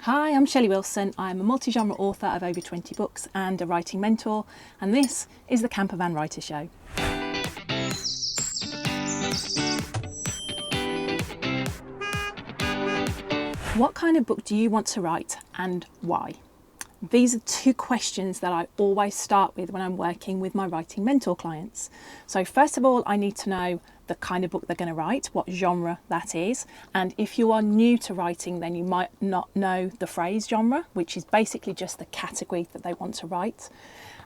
Hi, I'm Shelley Wilson. I'm a multi-genre author of over 20 books and a writing mentor, and this is the Campervan Writer Show. What kind of book do you want to write and why? These are two questions that I always start with when I'm working with my writing mentor clients. So first of all, I need to know the kind of book they're going to write, what genre that is. And if you are new to writing, then you might not know the phrase genre, which is basically just the category that they want to write.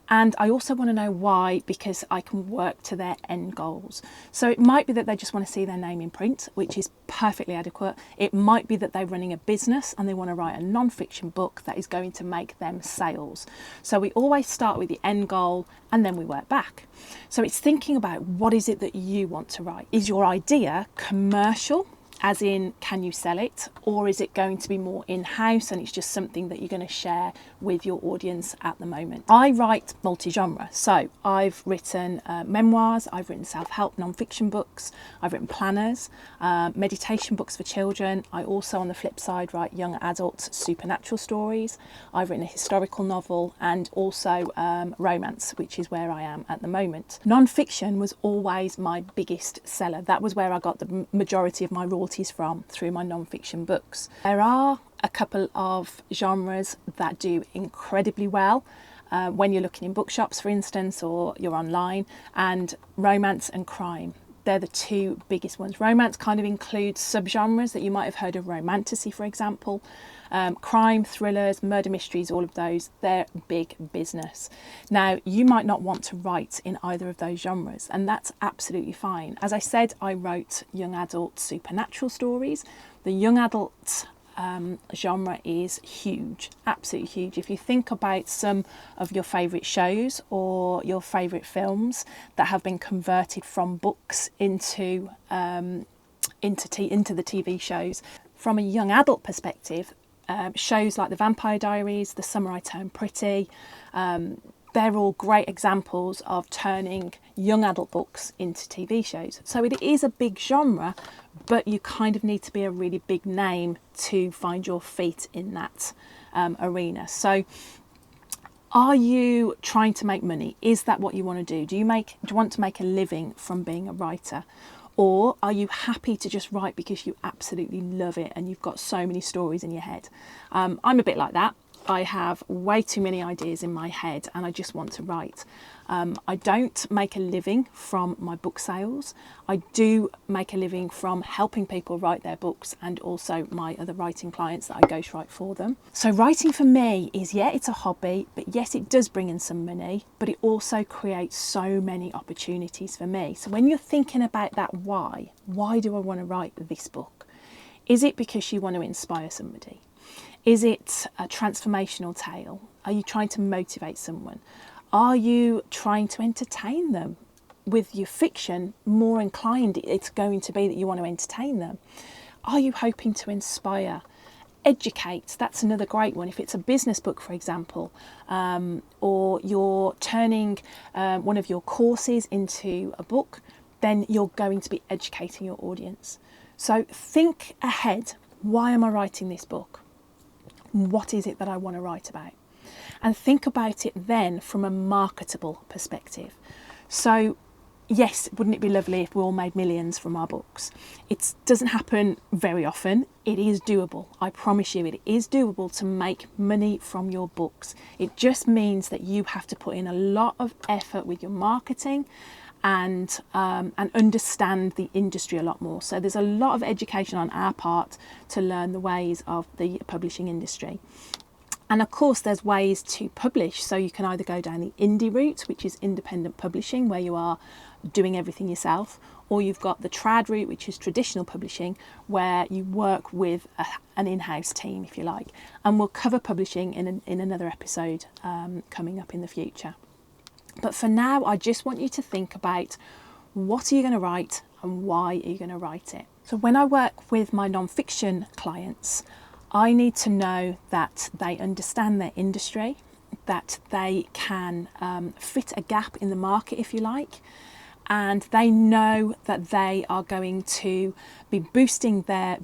And I also want to know why, because I can work to their end goals. So it might be that they just want to see their name in print, which is perfectly adequate. It might be that they're running a business and they want to write a non-fiction book that is going to make them sales. So we always start with the end goal and then we work back. So it's thinking about what is it that you want to write. Is your idea commercial? As in, can you sell it? Or is it going to be more in-house and it's just something that you're going to share with your audience at the moment? I write multi-genre. So I've written memoirs, I've written self-help non-fiction books, I've written planners, meditation books for children. I also, on the flip side, write young adult supernatural stories. I've written a historical novel and also romance, which is where I am at the moment. Non-fiction was always my biggest seller. That was where I got the majority of my royalties from, through my non-fiction books. There are a couple of genres that do incredibly well when you're looking in bookshops, for instance, or you're online, and romance and crime. They're the two biggest ones. Romance kind of includes subgenres that you might have heard of, romantasy, for example. Crime, thrillers, murder mysteries, all of those, they're big business. Now, you might not want to write in either of those genres, and that's absolutely fine. As I said, I wrote young adult supernatural stories. The young adult genre is huge, absolutely huge. If you think about some of your favourite shows or your favourite films that have been converted from books into the TV shows, from a young adult perspective, shows like The Vampire Diaries, The Summer I Turned Pretty, they're all great examples of turning young adult books into TV shows. So it is a big genre, but you kind of need to be a really big name to find your feet in that arena. So are you trying to make money? Is that what you want to do? Do you want to make a living from being a writer? Or are you happy to just write because you absolutely love it and you've got so many stories in your head? I'm a bit like that. I have way too many ideas in my head and I just want to write. I don't make a living from my book sales. I do make a living from helping people write their books and also my other writing clients that I ghostwrite for them. So writing for me is, yeah, it's a hobby, but yes, it does bring in some money, but it also creates so many opportunities for me. So when you're thinking about that why do I want to write this book? Is it because you want to inspire somebody? Is it a transformational tale? Are you trying to motivate someone? Are you trying to entertain them? With your fiction, more inclined it's going to be that you want to entertain them. Are you hoping to inspire, educate? That's another great one. If it's a business book, for example, or you're turning one of your courses into a book, then you're going to be educating your audience. So think ahead. Why am I writing this book? What is it that I want to write about? And think about it then from a marketable perspective. So yes, wouldn't it be lovely if we all made millions from our books? It doesn't happen very often. It is doable. I promise you, it is doable to make money from your books. It just means that you have to put in a lot of effort with your marketing and understand the industry a lot more. So there's a lot of education on our part to learn the ways of the publishing industry. And of course, there's ways to publish. So you can either go down the indie route, which is independent publishing, where you are doing everything yourself, or you've got the trad route, which is traditional publishing, where you work with an in-house team, if you like. And we'll cover publishing in another episode coming up in the future. But for now, I just want you to think about what are you going to write and why are you going to write it. So when I work with my non-fiction clients, I need to know that they understand their industry, that they can fit a gap in the market, if you like, and they know that they are going to be boosting their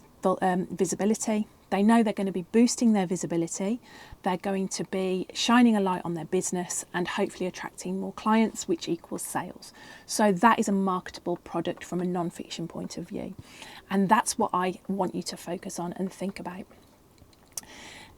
visibility, They know they're going to be boosting their visibility, they're going to be shining a light on their business and hopefully attracting more clients, which equals sales. So that is a marketable product from a non-fiction point of view. And that's what I want you to focus on and think about.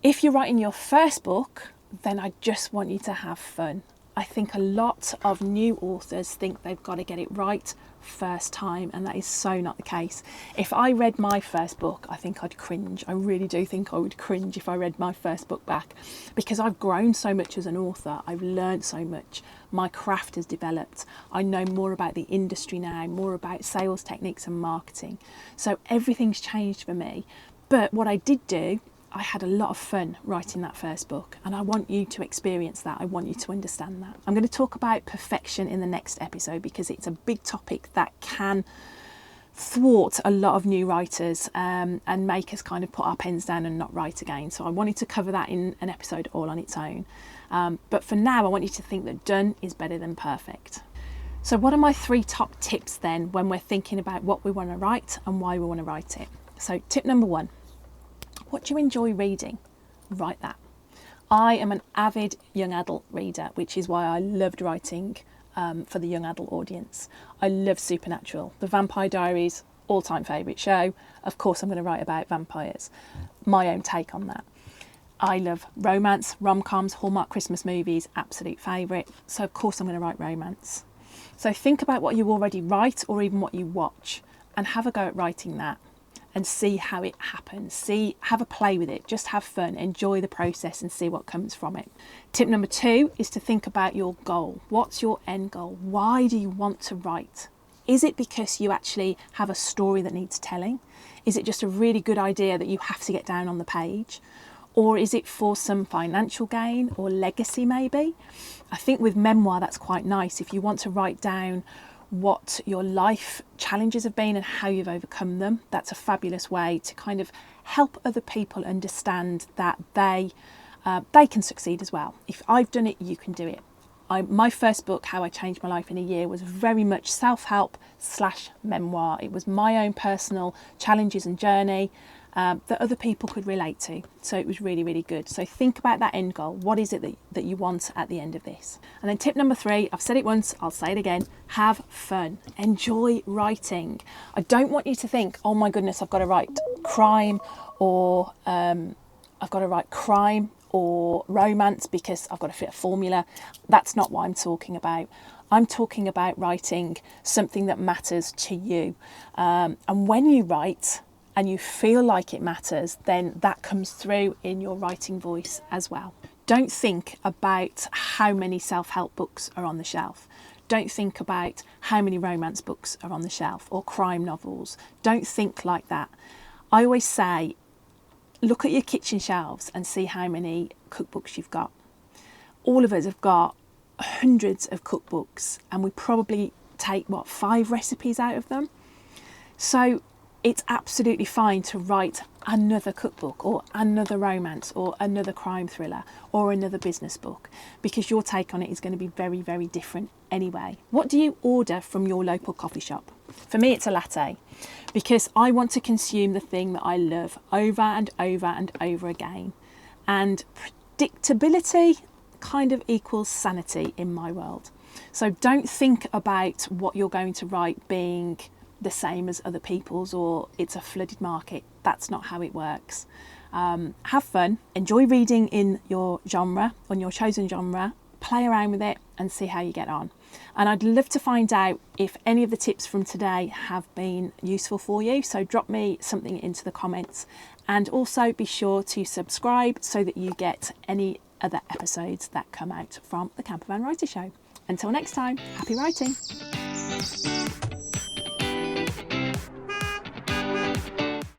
If you're writing your first book, then I just want you to have fun. I think a lot of new authors think they've got to get it right first time, and that is so not the case. If I read my first book, I think I'd cringe. I really do think I would cringe if I read my first book back, because I've grown so much as an author. I've learned so much. My craft has developed. I know more about the industry now, more about sales techniques and marketing. So everything's changed for me. But what I did do, I had a lot of fun writing that first book, and I want you to experience that. I want you to understand that. I'm going to talk about perfection in the next episode because it's a big topic that can thwart a lot of new writers and make us kind of put our pens down and not write again. So I wanted to cover that in an episode all on its own. But for now, I want you to think that done is better than perfect. So what are my 3 top tips then when we're thinking about what we want to write and why we want to write it? So tip number 1. What do you enjoy reading? Write that. I am an avid young adult reader, which is why I loved writing for the young adult audience. I love Supernatural. The Vampire Diaries, all-time favourite show. Of course I'm going to write about vampires. My own take on that. I love romance, rom-coms, Hallmark Christmas movies, absolute favourite. So of course I'm going to write romance. So think about what you already write or even what you watch and have a go at writing that. And see how it happens. Have a play with it. Just have fun. Enjoy the process and see what comes from it. Tip number 2 is to think about your goal. What's your end goal? Why do you want to write? Is it because you actually have a story that needs telling? Is it just a really good idea that you have to get down on the page? Or is it for some financial gain or legacy maybe? I think with memoir that's quite nice. If you want to write down what your life challenges have been and how you've overcome them, that's a fabulous way to kind of help other people understand that they can succeed as well. If I've done it, you can do it. My first book, How I Changed My Life in a Year, was very much self-help / memoir. It was my own personal challenges and journey that other people could relate to. So it was really, really good. So think about that end goal. What is it that you want at the end of this? And then tip number 3, I've said it once, I'll say it again, have fun. Enjoy writing. I don't want you to think, oh my goodness, I've got to write crime or romance because I've got to fit a formula. That's not what I'm talking about. I'm talking about writing something that matters to you. And when you write, and you feel like it matters, then that comes through in your writing voice as well. Don't think about how many self-help books are on the shelf. Don't think about how many romance books are on the shelf or crime novels. Don't think like that. I always say, look at your kitchen shelves and see how many cookbooks you've got. All of us have got hundreds of cookbooks and we probably take, 5 recipes out of them? So it's absolutely fine to write another cookbook or another romance or another crime thriller or another business book, because your take on it is going to be very, very different anyway. What do you order from your local coffee shop? For me, it's a latte, because I want to consume the thing that I love over and over and over again. And predictability kind of equals sanity in my world. So don't think about what you're going to write being the same as other people's or it's a flooded market. That's not how it works. Have fun, enjoy reading in your genre, on your chosen genre, play around with it and see how you get on. And I'd love to find out if any of the tips from today have been useful for you. So drop me something into the comments, and also be sure to subscribe so that you get any other episodes that come out from the Campervan Writer Show. Until next time, happy writing.